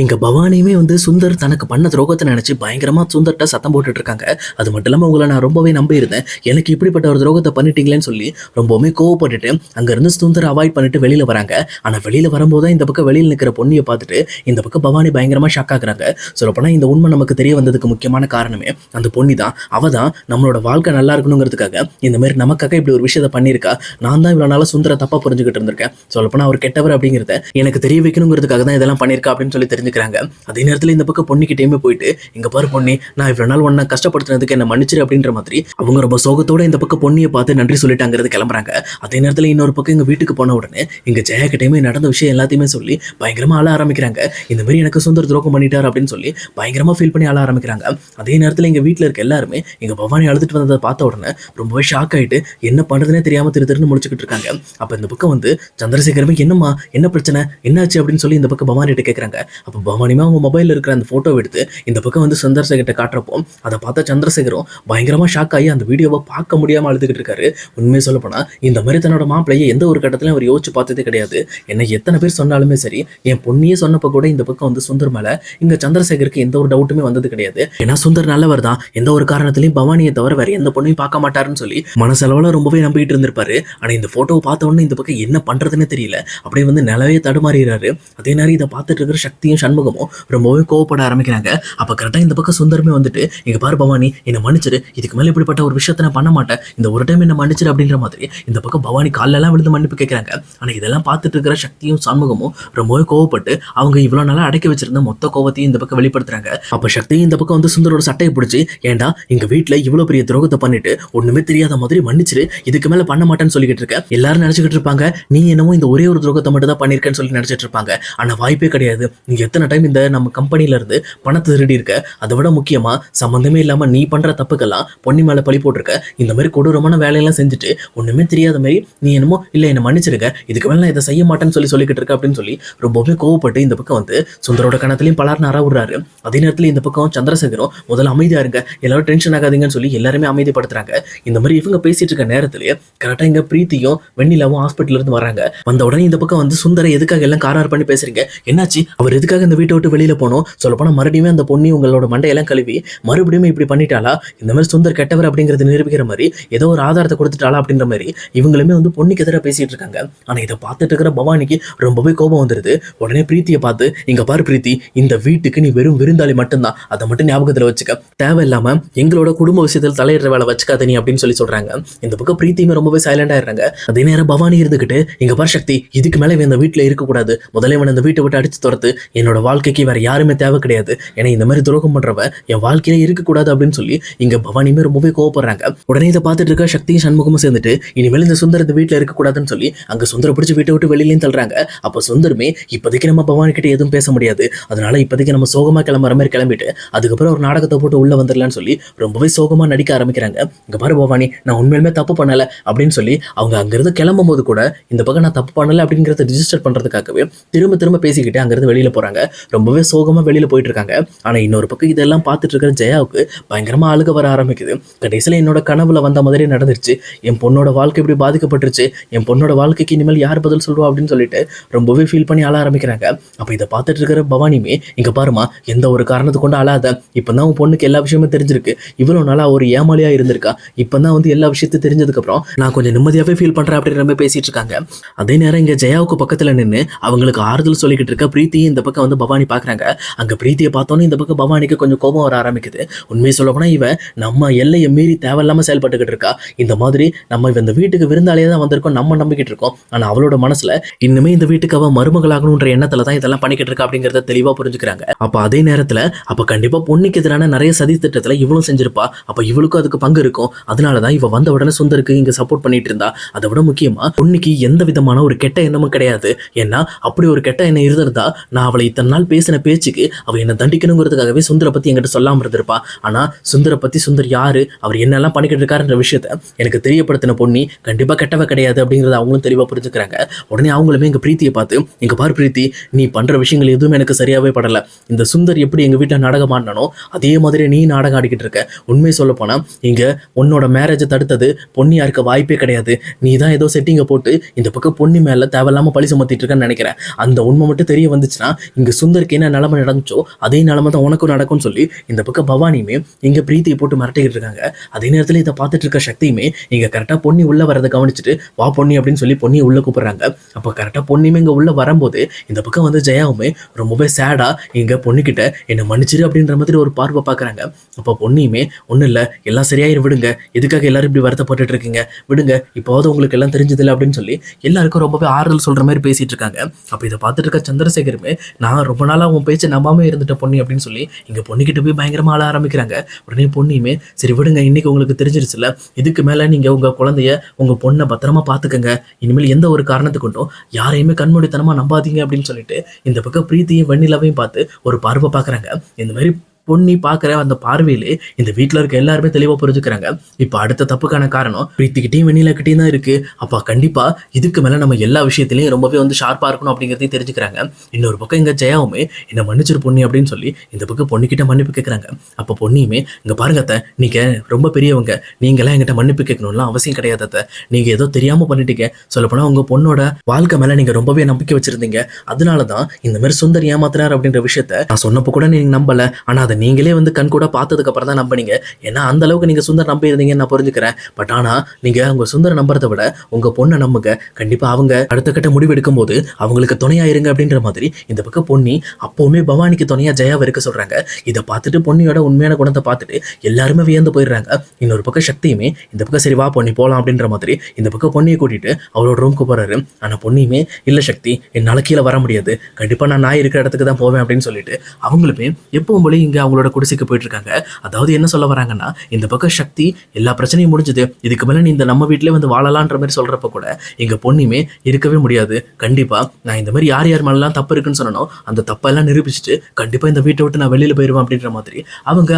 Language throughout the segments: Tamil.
இங்க பவானியுமே சுந்தர் தனக்கு பண்ண துரோகத்தை நினைச்சு பயங்கரமா சுந்தர்ட்ட சத்தம் போட்டுட்டு இருக்காங்க. அது மட்டும் இல்லாம உங்களை நான் ரொம்பவே நம்பி இருந்தேன், எனக்கு இப்படிப்பட்ட ஒரு துரோகத்தை பண்ணிட்டீங்களேன்னு சொல்லி ரொம்பவுமே கோவப்பட்டுட்டு அங்க இருந்து சுந்தர் அவாய்ட் பண்ணிட்டு வெளியில வராங்க. ஆனா வெளியில வரும்போது இந்த பக்கம் வெளியில நிக்கிற பொண்ணியை பார்த்துட்டு இந்த பக்கம் பவானி பயங்கரமா ஷாக் ஆகுறாங்க. சொல்லப்போனா இந்த உண்மை நமக்கு தெரிய வந்ததுக்கு முக்கியமான காரணமே அந்த பொண்ணி தான். அவ தான் நம்மளோட வாழ்க்கை நல்லா இருக்கணுங்கிறதுக்காக இந்த மாதிரி நமக்காக இப்படி ஒரு விஷயத்த பண்ணியிருக்கா. நான் தான் இவ்வளவு நாளா சுந்தர தப்பா புரிஞ்சுக்கிட்டு இருந்திருக்கேன். சொல்லப்போனா அவர் கெட்டவர் அப்படிங்கிறத எனக்கு தெரிய வைக்கணுங்கிறதுக்காக தான் இதெல்லாம் பண்ணியிருக்கா அப்படின்னு சொல்லி தெரிஞ்சுக்கிறாங்க. அதே நேரத்தில் இந்த பக்கம் பொண்ணுக்கிட்டேயுமே போயிட்டு இங்க பாரு பொண்ணி, நான் இவ்வளவு நாள் உன்னை கஷ்டப்படுத்துனதுக்கு என்ன மன்னிச்சிரு அப்படின்ற மாதிரி அவங்க ரொம்ப சோகத்தோட இந்த பக்கம் பொண்ணியை பார்த்து நன்றி சொல்லிட்டாங்கிறது கிளம்புறாங்க. அதே நேரத்தில் இன்னொரு பக்கம் எங்க வீட்டுக்கு போன உடனே இங்க ஜெயா கிட்டேயுமே நடந்த விஷயம் எல்லாத்தையுமே சொல்லி பயங்கரமா அழ ஆரம்பிக்கிறாங்க. இந்த மாதிரி எனக்கு சுந்தர் துரோகம் பண்ணிட்டார் அப்படின்னு சொல்லி பயங்கரமா ஃபீல் பண்ணி அழ ஆரம்பிக்கிறாங்க. அதே நேரத்தில் எங்க வீட்டில் இருக்க எல்லாருமே எங்க பவானி அழுதுட்டு வந்ததை பார்த்த உடனே ரொம்பவே ஷாக் ஆயிட்டு என்ன பண்றதுனே தெரியாம திருன்னு முடிச்சுக்கிட்டு இருக்காங்க. அப்ப இந்த பக்கம் சந்திரசேகரமே என்னம்மா என்ன பிரச்சனை என்னாச்சு அப்படின்னு சொல்லி இந்த பக்கம் பவானி கிட்ட கேட்கறாங்க. அப்ப பவானிமா அவங்க மொபைலில் இருக்கிற அந்த போட்டோ எடுத்து இந்த பக்கம் சந்திரசேகர்கிட்ட காட்டுறப்போ அதை பார்த்த சந்திரசேகரும் பயங்கரமா ஷாக் ஆகி அந்த வீடியோவை பார்க்க முடியாம அழுதுகிட்டு இருக்காரு. உண்மையை சொல்ல போனா இந்த மாதிரி தன்னோட மாப்பிள்ளையை எந்த ஒரு கட்டத்திலும் அவர் யோசிச்சு பார்த்ததே கிடையாது. என்ன எத்தனை பேர் சொன்னாலுமே சரி, என் பொண்ணியே சொன்னப்ப கூட இந்த பக்கம் சுந்தர் மேல இங்க சந்திரசேகருக்கு எந்த ஒரு டவுட்டுமே வந்தது கிடையாது. ஏன்னா சுந்தர் நல்லவர் தான், எந்த ஒரு காரணத்திலையும் பவானியை தவிர வேற எந்த பொண்ணையும் பார்க்க மாட்டாருன்னு சொல்லி மனசளவுல ரொம்பவே நம்பிட்டு இருந்திருப்பாரு. ஆனா இந்த போட்டோவை பார்த்த உடனே இந்த பக்கம் என்ன பண்றதுன்னு தெரியல, அப்படியே நிலவே தடுமாறிடுறாரு. அதே நேரம் இதை பார்த்துட்டு இருக்கிற சக்தியும் சண்முகமும் ரொம்பவே கோவப்பட ஆரம்பிக்கிறாங்க. அப்ப கரெக்டா இந்த பக்கம் சுந்தரமே இங்க பாரு பவானி, என்ன மன்னிச்சிரு, இதுக்கு மேல இப்படிப்பட்ட ஒரு விஷயத்த நான் பண்ண மாட்டேன், இந்த ஒரு டைம் என்ன மன்னிச்சிரு அப்படின்ற மாதிரி இந்த பக்கம் பவானி காலெல்லாம் விழுந்து மன்னிப்பு கேட்கிறாங்க. ஆனா இதெல்லாம் பார்த்துட்டு இருக்கிற சக்தியும் சண்முகமும் ரொம்பவே கோவப்பட்டு அவங்க இவ்வளவு நாளா அடக்கி வச்சிருந்த மொத்த கோவத்தையும் இந்த பக்கம் வெளிப்படுத்துறாங்க. அப்ப சக்தி இந்த பக்கம் சுந்தரோட சட்டையை பிடிச்சி, ஏண்டா எங்க வீட்டுல இவ்வளவு பெரிய துரோகத்தை பண்ணிட்டு ஒண்ணுமே தெரியாத மாதிரி மன்னிச்சிரு, இதுக்கு மேல பண்ண மாட்டேன்னு சொல்லிக்கிட்டு இருக்க. எல்லாரும் நினைச்சுக்கிட்டு இருப்பாங்க நீ என்னமோ இந்த ஒரே ஒரு துரோகத்தை மட்டும் தான் பண்ணிருக்கேன்னு சொல்லி நினைச்சிட்டு இருப்பாங்க. ஆனா வாய்ப்பே கிடையாது. நீ எத்தனை டைம் இந்த நம்ம கம்பெனில இருந்து பணத்தை திருடி இருக்க, அதை விட முக்கியமா சம்பந்தமே இல்லாம நீ பண்ற தப்புக்கெல்லாம் பொன்னி மேல பழி போட்டிருக்க. இந்த மாதிரி கொடூரமான வேலையெல்லாம் செஞ்சுட்டு ஒண்ணுமே தெரியாத மாதிரி நீ என்னமோ இல்ல என்ன மன்னிச்சிருக்க, இதுக்கு மேல நான் இதை செய்ய மாட்டேன்னு சொல்லிக்கிட்டு இருக்க அப்படின்னு சொல்லி ரொம்பவே கோவப்பட்டு இந்த பக்கம் சுந்தரோட கணத்திலையும் பலர்னு அறவுறாரு. அதே நேரத்தில் இந்த பக்கம் சந்திரசேகரும் முதல்ல அமைதியா இருங்க, எல்லாரும் டென்ஷன் ஆகாதீங்கன்னு சொல்லி எல்லாருமே அமைதிப்படுத்துறாங்க. இந்த மாதிரி இவங்க பேசிட்டு இருக்க நேரத்திலேயே கரெக்டா இங்க பிரீத்தியும் வெண்ணிலாவும் ஹாஸ்பிட்டல் இருந்து வராங்க. வந்த உடனே இந்த பக்கம் சுந்தரை எதுக்காக எல்லாம் காரார் பண்ணி பேசுறீங்க, என்னாச்சு, அவர் எதுக்காக இந்த வீட்டை விட்டு வெளியில போனோம், சொல்லப்போனா மறுபடியும் அந்த பொண்ணி உங்களோட மண்டையெல்லாம் கழுவி மறுபடியும் இப்படி பண்ணிட்டாளா, இந்த மாதிரி சுந்தர் கெட்டவர் அப்படிங்கறது நிரூபிக்கிற மாதிரி ஏதோ ஒரு ஆதாரத்தை கொடுத்துட்டாளா அப்படின்ற மாதிரி இவங்களுமே பொண்ணுக்கு எதிராக பேசிட்டு இருக்காங்க. ஆனா இதை பார்த்துட்டு இருக்கிற பவானிக்கு ரொம்பவே கோபம் வந்துருது. உடனே பிரீத்தியை பார்த்து இங்க பாரு பிரீத்தி, இந்த வீட்டுக்கு நீ வெறும் விருந்தாளி மட்டும்தான், அதை மட்டும் ஞாபகத்துல வச்சுக்க, தேவையில்லாம எங்களோட குடும்ப விஷயத்தில் தலையிடுற வேலை வச்சுக்காத நீ அப்படின்னு சொல்றாங்க. இந்த பக்கம் பிரீத்தியுமே ரொம்பவே சைலண்டா இருக்காங்க. அதே நேரம் பவானி இருந்துகிட்டு இங்க பாரு சக்தி, இதுக்கு மேல இந்த வீட்டுல இருக்கக்கூடாது, முதல்ல இவன் இந்த வீட்டை விட்டு அடிச்சு துரத்து, என்னோட வாழ்க்கைக்கு வேற யாருமே தேவை கிடையாது, ஏன்னா இந்த மாதிரி துரோகம் பண்றவ என் வாழ்க்கையில இருக்கக்கூடாது அப்படின்னு சொல்லி இங்க பவானியுமே ரொம்பவே கோவப்படுறாங்க. உடனே இதை பார்த்துட்டு இருக்க சக்தியும் சண்முகமும் சேர்ந்துட்டு இனிமேல் இந்த சுந்தர் இந்த வீட்டுல இருக்கக்கூடாதுன்னு சொல்லி அங்க சுந்தர பிடிச்சி வீட்டை விட்டு வெளியிலையும் தள்ளுறாங்க. அப்ப சுந்தரமே இப்போதைக்கு நம்ம பவானி கிட்ட எதுவும் பேச முடியாது, அதனால இப்போதைக்கு நம்ம சோகமா கிளம்புற மாதிரி கிளம்பிட்டு அதுக்கப்புறம் ஒரு நாடகத்தை போட்டு உள்ள வந்துடலான்னு சொல்லி ரொம்பவே சோகமா நடிக்க ஆரம்பிக்கிறாங்க. இங்க பாரு பவானி, நான் உண்மையிலுமே தப்பு பண்ணல அப்படின்னு சொல்லி அவங்க அங்கிருந்து கிளம்பும் போது கூட இந்த பக்கம் நான் தப்பு பண்ணல அப்படிங்கறத ரிஜிஸ்டர் பண்றதுக்காகவே திரும்ப திரும்ப பேசிக்கிட்டு அங்கிருந்து வெளியில போறாங்க. ரொம்பவே சோகமா வெளியில போயிட்டு இருக்காங்க. ஆனா இன்னொரு பக்கம் இதெல்லாம் பார்த்துட்டு இருக்கிற ஜெயாவுக்கு பயங்கரமா அழுக வர ஆரம்பிக்குது. கடைசியில என்னோட கனவுல வந்த மாதிரி நடந்துருச்சு, என் பொண்ணோட வாழ்க்கை இப்படி பாதிக்கப்பட்டுருச்சு, என் பொண்ணோட வாழ்க்கைக்கு இனிமேல் யார் பதில் சொல்லுவா அப்படின்னு சொல்லிட்டு ரொம்பவே ஃபீல் பண்ணி அழ ஆரம்பிக்கிறாங்க. அப்ப இதை பார்த்துட்டு இருக்கிற பவானியுமே இங்க பாருமா, எந்த ஒரு காரணத்தை கொண்டு அழாத, இப்பதான் உன் பொண்ணுக்கு எல்லா விஷயமும் தெரிஞ்சிருக்கு, இவ்வளவு நாளா ஒரு ஏமாளியா இருந்திருக்கா, இப்பதான் எல்லா விஷயத்தையும் தெரிஞ்சதுக்கு அப்புறம் நான் கொஞ்சம் நிம்மதியாவே ஃபீல் பண்றேன் அப்படின்னு ரொம்ப பேசிட்டு இருக்காங்க. அதே நேரம் இங்க ஜெயாவுக்கு பக்கத்துல நின்று அவங்களுக்கு ஆறுதல் சொல்லிக்கிட்டு இருக்க பிரீத்தியும் இந்த பக்கம் பவானி பாக்குறாங்க. அங்க பிரீத்தியை பார்த்தோன்னே இந்த பக்கம் பவானிக்கு கொஞ்சம் கோபம் வர ஆரம்பிக்குது. உண்மையை சொல்ல போனா இவ நம்ம எல்லையை மீறி தேவையில்லாம செயல்பட்டுக்கிட்டு இருக்கா, இந்த மாதிரி நம்ம இந்த வீட்டுக்கு விருந்தாளியே தான் வந்திருக்கோம் நம்ம நம்பிக்கிட்டு இருக்கோம், ஆனா அவளோட மனசுல இன்னுமே இந்த வீட்டுக்கு அவ மருமகளாகணுன்ற எண்ணத்துல தான் இதெல்லாம் பண்ணிக்கிட்டு இருக்கா அப்படிங்கறத தெளிவா புரிஞ்சுக்கிறாங்க. அப்ப அதே நேரத்துல அப்ப கண்டிப்பா பொண்ணுக்கு எதிரான நிறைய சதி திட்டத்துல இவளும் செஞ்சிருப்பா, அப்ப இவளுக்கும் அதுக்கு பங்கு இருக்கும். அதனாலதான் இவ வந்த உடனே சுந்தருக்கு இங்க சப்போர்ட் பண்ணிட்டு இருந்தா. அதை விட முக்கியமா பொண்ணுக்கு எந்த விதமான ஒரு கெட்ட எண்ணமும் கிடையாது, ஏன்னா அப்படி ஒரு கெட்ட எண்ணம் இருந்திருந்தா நான் அவளை இத்தனை நாள் பேசின பேச்சுக்கு அவ என்ன தண்டிக்கணுங்கிறதுக்காகவே சுந்தர பத்தி என்கிட்ட சொல்லாம இருந்திருப்பா. ஆனா சுந்தர பத்தி சுந்தர் யாரு, அவர் என்னெல்லாம் பண்ணிக்கிட்டு இருக்காருன்ற விஷயத்த எனக்கு தெரியப்படுத்தின பொண்ணி கண்டிப்பா கெட்டவ கிடையாது அப்படிங்கறத அவங்களும் தெளிவா புரிஞ்சுக்கிறாங்க. உடனே அவங்களுமே எங்க பிரீத்தியை பார்த்து இங்க பாரு பிரீத்தி, நீ பண்ற விஷயங்கள் எதுவும் எனக்கு சரியாவே படல, இந்த சுந்தர் எப்படி எங்க வீட்டுல நாடகம் ஆடினானோ அதே மாதிரி நீ நாடகம் ஆடிக்கிட்டு இருக்க. உண்மையை சொல்ல போனா இங்க உன்னோட மேரேஜை தடுத்தது பொன்னியா இருக்க வாய்ப்பே கிடையாது, நீ தான் ஏதோ செட்டிங்கை போட்டு இந்த பக்கம் பொன்னி மேல தேவையில்லாம பழி சுமத்திட்டு இருக்கன்னு நினைக்கிறேன். அந்த உண்மை மட்டும் தெரிய வந்துச்சுன்னா இங்க சுந்தருக்கு என்ன நிலைமை நடந்துச்சோ அதே நிலைமை தான் உனக்கும் நடக்கும்னு சொல்லி இந்த பக்கம் பவானியுமே இங்க பிரீத்தியை போட்டு மிரட்டிக்கிட்டு இருக்காங்க. அதே நேரத்தில் இதை பார்த்துட்டு இருக்க சக்தியுமே இங்க கரெக்டா பொன்னி உள்ள வரதை கவனிச்சுட்டு வா பொன்னி அப்படின்னு சொல்லி பொன்னியை உள்ள கூப்பிடுறாங்க. அப்போ கரெக்டா பொன்னியுமே இங்க உள்ள வரும்போது இந்த பக்கம் வந்து ஜெயாவுமே ரொம்பவே சேடா இங்க பொண்ணுகிட்ட என்ன மன்னிச்சிரு அப்படின்ற மாதிரி ஒரு பார்வை பார்க்குறாங்க. அப்போ பொன்னியுமே ஒன்றும் இல்லை எல்லாம் சரியாயிரு விடுங்க, எதுக்காக எல்லாரும் இப்படி வருத்தப்பட்டுட்டு இருக்கீங்க விடுங்க, இப்போது உங்களுக்கு எல்லாம் தெரிஞ்சதில்லை அப்படின்னு சொல்லி எல்லாருக்கும் ரொம்பவே ஆறுதல் சொல்ற மாதிரி பேசிட்டு இருக்காங்க. அப்போ இதை பார்த்துட்டு இருக்க சந்திரசேகருமே நான் ரொம்ப நாளாக உன் பேச்சு நம்பாம இருந்துட்ட பொண்ணு அப்படின்னு சொல்லி இங்க பொண்ணுகிட்ட போய் பயங்கரமா ஆள ஆரம்பிக்கிறாங்க. உடனே பொண்ணியுமே சரி விடுங்க, இன்னைக்கு உங்களுக்கு தெரிஞ்சிருச்சுல, இதுக்கு மேல நீங்க உங்க குழந்தைய உங்க பொண்ணை பத்திரமா பாத்துக்கங்க, இனிமேல் எந்த ஒரு காரணத்தை கொண்டும் யாரையுமே கண்மூடித்தனமா நம்பாதீங்க அப்படின்னு சொல்லிட்டு இந்த பக்கம் பிரீத்தியும் வெண்ணிலாவையும் பார்த்து ஒரு பார்வை பார்க்குறாங்க. இந்த மாதிரி பொன்னி பார்க்குற அந்த பார்வையிலே இந்த வீட்டில் இருக்க எல்லாருமே தெளிவாக புரிஞ்சுக்கிறாங்க. இப்போ அடுத்த தப்புக்கான காரணம் பிரீத்திக்கிட்டையும் வெண்ணிலாக்கிட்டையும் தான் இருக்கு. அப்போ கண்டிப்பா இதுக்கு மேலே நம்ம எல்லா விஷயத்திலையும் ரொம்பவே வந்து ஷார்ப்பாக இருக்கணும் அப்படிங்கிறதையும் தெரிஞ்சுக்கிறாங்க. இன்னொரு பக்கம் இங்கே ஜெயாவுமே என்ன மன்னிச்சிரு பொண்ணி அப்படின்னு சொல்லி இந்த பக்கம் பொண்ணுக்கிட்ட மன்னிப்பு கேட்குறாங்க. அப்போ பொண்ணியுமே இங்கே பாருங்க அத்தை, நீங்கள் ரொம்ப பெரியவங்க, நீங்களாம் என்கிட்ட மன்னிப்பு கேட்கணும்லாம் அவசியம் கிடையாது அத்தை, நீங்கள் ஏதோ தெரியாமல் பண்ணிட்டீங்க, சொல்லப்போனால் உங்கள் பொண்ணோட வாழ்க்கை மேலே நீங்கள் ரொம்பவே நம்பிக்கை வச்சுருந்தீங்க, அதனால தான் இந்த மாதிரி சுந்தர் ஏமாத்துறாரு அப்படின்ற விஷயத்த நான் சொன்னப்போ கூட நீங்கள் நம்பலை, ஆனால் நீங்களே வந்து கண் கூட பார்த்ததுக்கு அப்புறம் தான் நம்பினீங்க. ஏன்னா அந்த அளவுக்கு நீங்க சுந்தர் நம்பி இருந்தீங்கன்னு நான் புரிஞ்சுக்கிறேன். பட் ஆனா நீங்க உங்க சுந்தர் நம்புறதை விட உங்க பொண்ணை நம்புங்க, கண்டிப்பா அவங்க அடுத்த கட்ட முடிவு எடுக்கும் போது அவங்களுக்கு துணையா இருங்க அப்படின்ற மாதிரி இந்த பக்கம் பொன்னி அப்பவுமே பவானிக்கு துணையா ஜெயாவை இருக்க சொல்றாங்க. இதை பார்த்துட்டு பொன்னியோட உண்மையான குணத்தை பார்த்துட்டு எல்லாருமே வியந்து போயிடுறாங்க. இன்னொரு பக்கம் சக்தியுமே இந்த பக்கம் சரி வா பொன்னி போலாம் அப்படின்ற மாதிரி இந்த பக்கம் பொன்னியை கூட்டிட்டு அவரோட ரூமுக்கு போறாரு. ஆனா பொன்னியுமே இல்ல சக்தி, என்னால கீழே வர முடியாது, கண்டிப்பா நான் இருக்கிற இடத்துக்கு தான் போவேன் அப்படின்னு சொல்லிட்டு அவங்களுமே எப்பவும் போல இங்க அவங்களோட குடிசைக்கு போயிட்டு இருக்காங்க. அதாவது என்ன சொல்ல வராங்கன்னா, இந்த பக்கம் சக்தி எல்லா பிரச்சனையும் முடிஞ்சது, இதுக்கு மேல நீ இந்த நம்ம வீட்டிலே வந்து வாழலான்ற மாதிரி சொல்றப்ப கூட எங்க பொண்ணுமே இருக்கவே முடியாது, கண்டிப்பா நான் இந்த மாதிரி யார் யார் மேலாம் தப்பு இருக்குன்னு சொன்னனோ அந்த தப்பெல்லாம் நிரூபிச்சுட்டு கண்டிப்பா இந்த வீட்டை விட்டு நான் வெளியில போயிருவேன் அப்படின்ற மாதிரி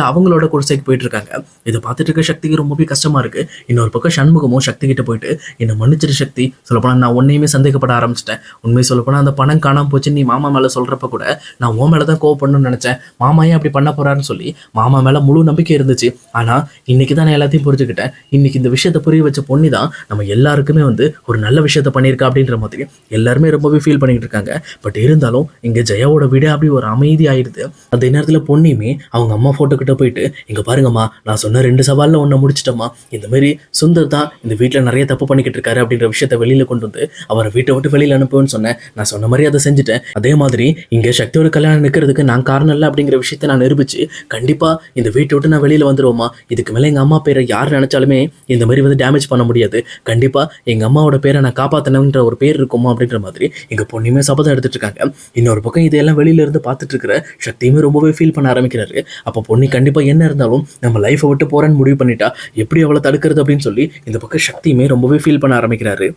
அவங்களோட குடிசைக்கு போயிட்டு இருக்காங்க. இதை பார்த்துட்டு இருக்க சக்திக்கு ரொம்பவே கஷ்டமா இருக்கு. இன்னொரு பக்கம் சண்முகமும் சக்தி கிட்ட போயிட்டு என்ன மன்னிச்சிரு சக்தி, சொல்லப்போனா நான் உன்னையுமே சந்தேகப்பட ஆரம்பிச்சிட்டேன், உண்மையை சொல்லப்போனா அந்த பணம் காணாம போச்சு நீ மாமா மேல சொல்றப்ப கூட நான் உன் மேலதான் கோவப்படணும்னு நினைச்சேன், மாமா ஏன் அப்படி பண்ண போறாருன்னு சொல்லி மாமா மேல முழு நம்பிக்கை இருந்துச்சு. ஆனா இன்னைக்கு தான் நான் எல்லாத்தையும் புரிஞ்சுக்கிட்டேன், இன்னைக்கு இந்த விஷயத்தை புரிய வச்ச பொண்ணு தான் நம்ம எல்லாருக்குமே வந்து ஒரு நல்ல விஷயத்த பண்ணியிருக்கா அப்படின்ற மாதிரி எல்லாருமே ரொம்பவே ஃபீல் பண்ணிட்டு இருக்காங்க. பட் இருந்தாலும் இங்க ஜெயாவோட வீடு அப்படி ஒரு அமைதி ஆயிடுது. அதே நேரத்துல பொண்ணுமே அவங்க அம்மா போட்டோ கிட்ட போயிட்டு இங்க பாருங்கம்மா, நான் சொன்ன 2 சவால்ல ஒன்ன முடிச்சிட்டோமா, இந்த மாதிரி சுந்தர் தான் இந்த வீட்டுல நிறைய தப்பு பண்ணிக்கிட்டு இருக்காரு அப்படின்ற விஷயத்த வெளியில கொண்டு வந்து அவரை வீட்டை விட்டு வெளியில அனுப்புவேன்னு சொன்னேன், நான் சொன்ன மாதிரி அதை செஞ்சுட்டேன். அதே மாதிரி இங்க சக்தியோட கல்யாணம் நிற்கிறதுக்கு நான் காரணம் இல்லை அப்படிங்கிற விஷயத்த நான் நிரூபிச்சு கண்டிப்பா இந்த வீட்டை விட்டு நான் வெளியில வந்துருவோமா, இதுக்கு மேல எங்க அம்மா பேரை யார் நினைச்சாலுமே இந்த மாதிரி வந்து டேமேஜ் பண்ண முடியாது, கண்டிப்பா எங்க அம்மாவோட பேரை நான் காப்பாத்தணுன்ற ஒரு பேர் இருக்குமா அப்படின்ற மாதிரி எங்க பொண்ணுமே சபதம் எடுத்துட்டு இருக்காங்க. இன்னொரு பக்கம் இதெல்லாம் வெளியில இருந்து பார்த்துட்டு இருக்கிற சக்தியுமே ரொம்பவே ஃபீல் பண்ண ஆரம்பிக்கிறாரு. அப்போ பொண்ணு கண்டிப்பா என்ன இருந்தாலும் நம்ம லைஃபை விட்டு போறேன்னு முடிவு பண்ணிட்டா எப்படி அவளை தடுக்கிறது அப்படின்னு சொல்லி இந்த பக்கம் சக்தியுமே ரொம்பவே ஃபீல் பண்ண ஆரம்பிக்கிறாரு.